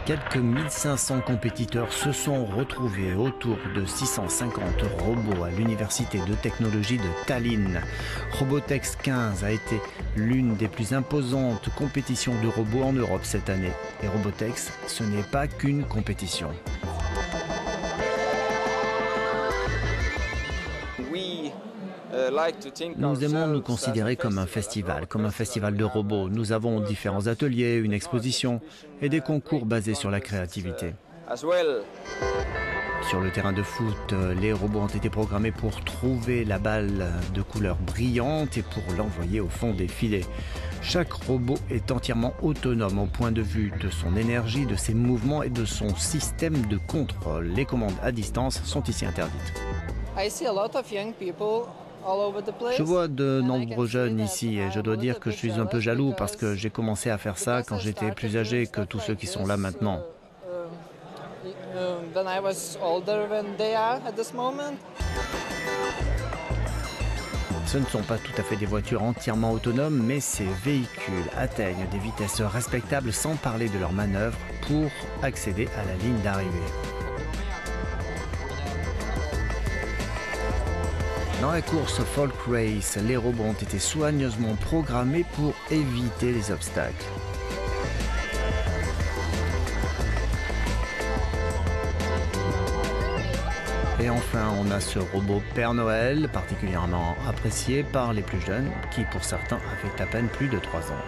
Quelques 1500 compétiteurs se sont retrouvés autour de 650 robots à l'Université de technologie de Tallinn. Robotex 15 a été l'une des plus imposantes compétitions de robots en Europe cette année. Et Robotex, ce n'est pas qu'une compétition. Nous aimons nous considérer comme un festival de robots. Nous avons différents ateliers, une exposition et des concours basés sur la créativité. Sur le terrain de foot, les robots ont été programmés pour trouver la balle de couleur brillante et pour l'envoyer au fond des filets. Chaque robot est entièrement autonome au point de vue de son énergie, de ses mouvements et de son système de contrôle. Les commandes à distance sont ici interdites. Je vois de nombreux jeunes ici et je dois dire que je suis un peu jaloux parce que j'ai commencé à faire ça quand j'étais plus âgé que tous ceux qui sont là maintenant. Ce ne sont pas tout à fait des voitures entièrement autonomes, mais ces véhicules atteignent des vitesses respectables sans parler de leurs manœuvres pour accéder à la ligne d'arrivée. Dans la course Folk Race, les robots ont été soigneusement programmés pour éviter les obstacles. Et enfin, on a ce robot Père Noël, particulièrement apprécié par les plus jeunes, qui pour certains avait à peine plus de 3 ans.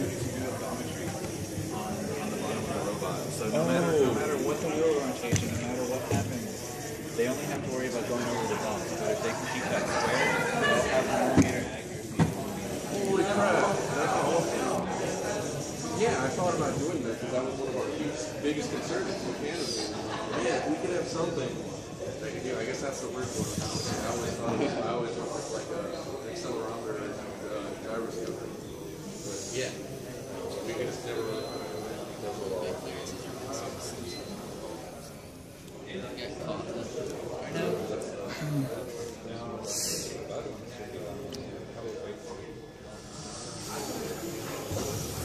ergometry on the bottom of the robot. So no matter what the wheel orientation, no matter what happens, they only have to worry about going over the bump. So if they can keep that square, they'll have millimeter accuracy. Holy crap, that's awesome. Yeah, I thought about doing that because that was one of our biggest concerns in Canada. Yeah, we could have something. I guess that's the word for it. I always thought like an accelerometer and gyroscope. But yeah, we could just never really put it in there because of all that.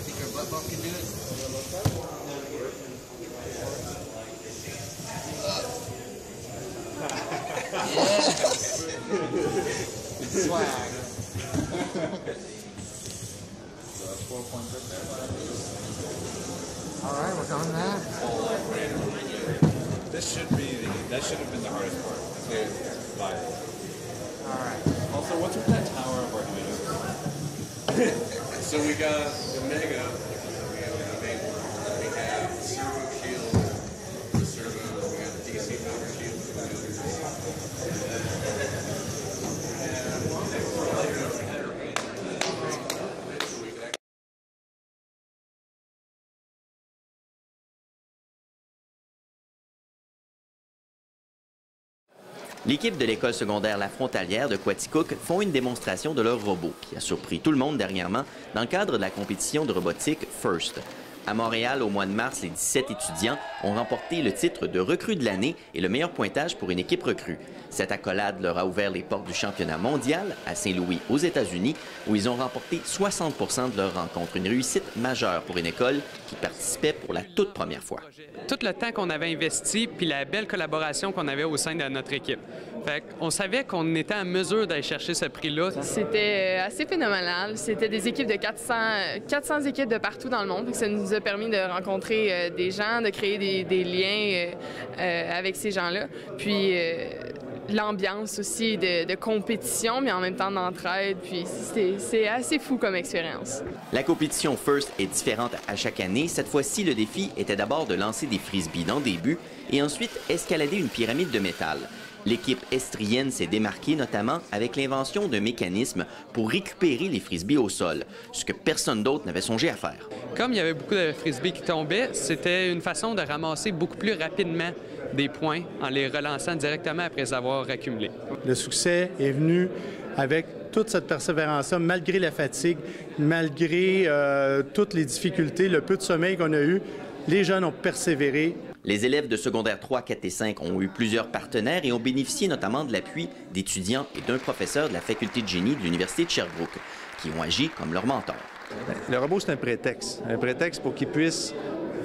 Think our butt bump can do it? Swag. All right, we're going back. That should have been the hardest part. Live. All right. Also, what's with that tower of Arduino? So we got the Mega, which is we have the main one. We have the servo shield, the servos. We got the DC power shield for the L'équipe de l'école secondaire La Frontalière de Quaticook font une démonstration de leur robot qui a surpris tout le monde dernièrement dans le cadre de la compétition de robotique FIRST. À Montréal, au mois de mars, les 17 étudiants ont remporté le titre de recrue de l'année et le meilleur pointage pour une équipe recrue. Cette accolade leur a ouvert les portes du championnat mondial à Saint-Louis, aux États-Unis, où ils ont remporté 60 % de leur rencontre. Une réussite majeure pour une école qui participait pour la toute première fois. Tout le temps qu'on avait investi, puis la belle collaboration qu'on avait au sein de notre équipe. Fait on savait qu'on était en mesure d'aller chercher ce prix-là. C'était assez phénoménal. C'était des équipes de 400 équipes de partout dans le monde. Ça nous a permis de rencontrer des gens, de créer des liens avec ces gens-là. Puis l'ambiance aussi de compétition, mais en même temps d'entraide. Puis c'est assez fou comme expérience. La compétition FIRST est différente à chaque année. Cette fois-ci, le défi était d'abord de lancer des frisbees dans des buts et ensuite escalader une pyramide de métal. L'équipe estrienne s'est démarquée notamment avec l'invention d'un mécanisme pour récupérer les frisbees au sol, ce que personne d'autre n'avait songé à faire. Comme il y avait beaucoup de frisbees qui tombaient, c'était une façon de ramasser beaucoup plus rapidement des points en les relançant directement après les avoir accumulés. Le succès est venu avec toute cette persévérance-là, malgré la fatigue, malgré toutes les difficultés, le peu de sommeil qu'on a eu. Les jeunes ont persévéré. Les élèves de secondaire 3, 4 et 5 ont eu plusieurs partenaires et ont bénéficié notamment de l'appui d'étudiants et d'un professeur de la faculté de génie de l'Université de Sherbrooke, qui ont agi comme leur mentor. Le robot, c'est un prétexte pour qu'ils puissent,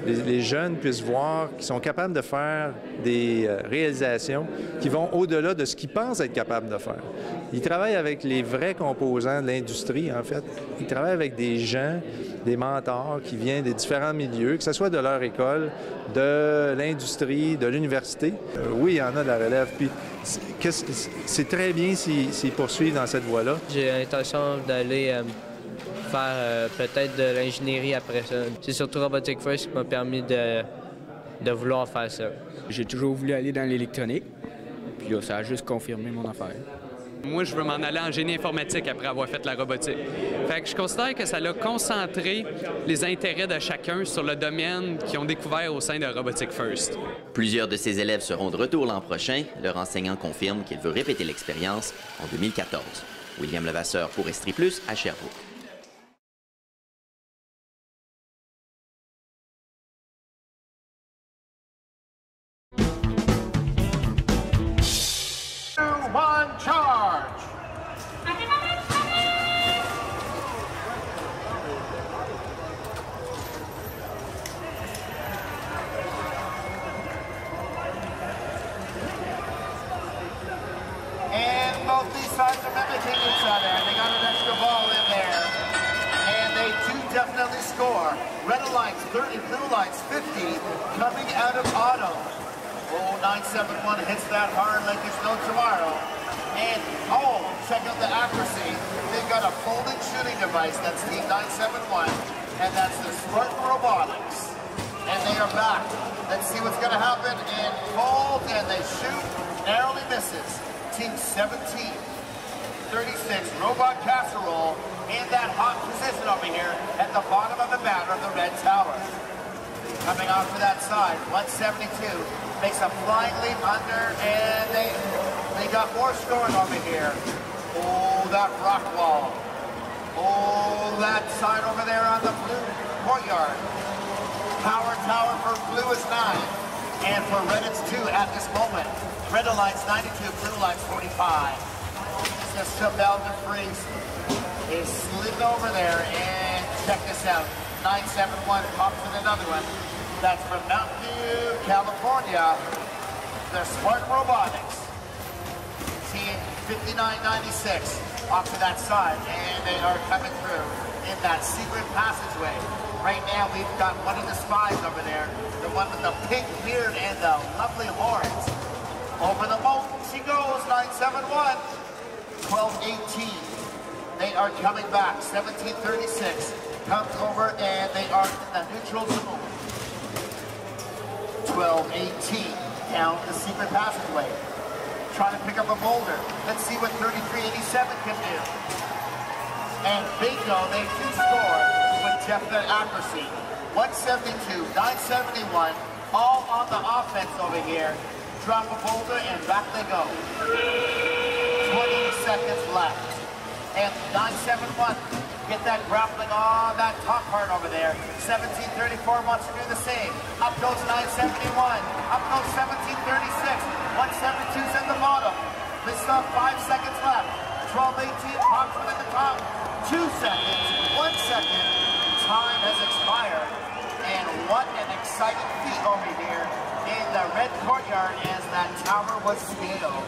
les jeunes puissent voir qu'ils sont capables de faire des réalisations qui vont au-delà de ce qu'ils pensent être capables de faire. Ils travaillent avec les vrais composants de l'industrie, en fait. Ils travaillent avec des gens, des mentors qui viennent des différents milieux, que ce soit de leur école, de l'industrie, de l'université. Oui, il y en a de la relève. Puis c'est très bien s'ils poursuivent dans cette voie-là. J'ai l'intention d'aller faire peut-être de l'ingénierie après ça. C'est surtout Robotic First qui m'a permis de vouloir faire ça. J'ai toujours voulu aller dans l'électronique, puis là, ça a juste confirmé mon affaire. Moi, je veux m'en aller en génie informatique après avoir fait la robotique. Fait que je considère que ça a concentré les intérêts de chacun sur le domaine qu'ils ont découvert au sein de Robotic First. Plusieurs de ces élèves seront de retour l'an prochain. Leur enseignant confirme qu'il veut répéter l'expérience en 2014. William Levasseur pour Estrie Plus à Sherbrooke. Charge! And both these sides are mimicking each other. They got an extra ball in there. And they do definitely score. Red lights 30, blue lights 50 coming out of auto. Oh, 971 hits that hard like there's no tomorrow. And, oh, check out the accuracy. They've got a folding shooting device. That's Team 971. and that's the Spartan Robotics. And they are back. Let's see what's going to happen. And hold, and they shoot, narrowly misses. Team 17, 36, Robot Casserole in that hot position over here at the bottom of the banner of the red tower. Coming off to that side, 172 makes a flying leap under, and they got more scoring over here. Oh, that rock wall. Oh, that side over there on the blue courtyard. Power tower for blue is 9, and for red it's 2 at this moment. Red lights 92, blue lights 45. Just Chabelle DeFries is slid over there, and check this out. 971 pops in another one. That's from Mountain View, California. The Spartan Robotics. Team 5996 off to that side, and they are coming through in that secret passageway. Right now we've got one of the spies over there, the one with the pink beard and the lovely horns. Over the moat she goes, 971. 1218. They are coming back. 1736 comes over, and they are in the neutral zone. 1218 down the secret passageway. Trying to pick up a boulder. Let's see what 3387 can do. And bingo, they do score with definite accuracy. 172, 971, all on the offense over here. Drop a boulder, and back they go. 20 seconds left. And 971, get that grappling on that top part over there. 1734 wants to do the same. Up goes 971. Up goes 1736. 172's at the bottom. There's still 5 seconds left. 1218 pops one at the top. 2 seconds. 1 second. Time has expired. And what an exciting feat over here in the red courtyard as that tower was scaled.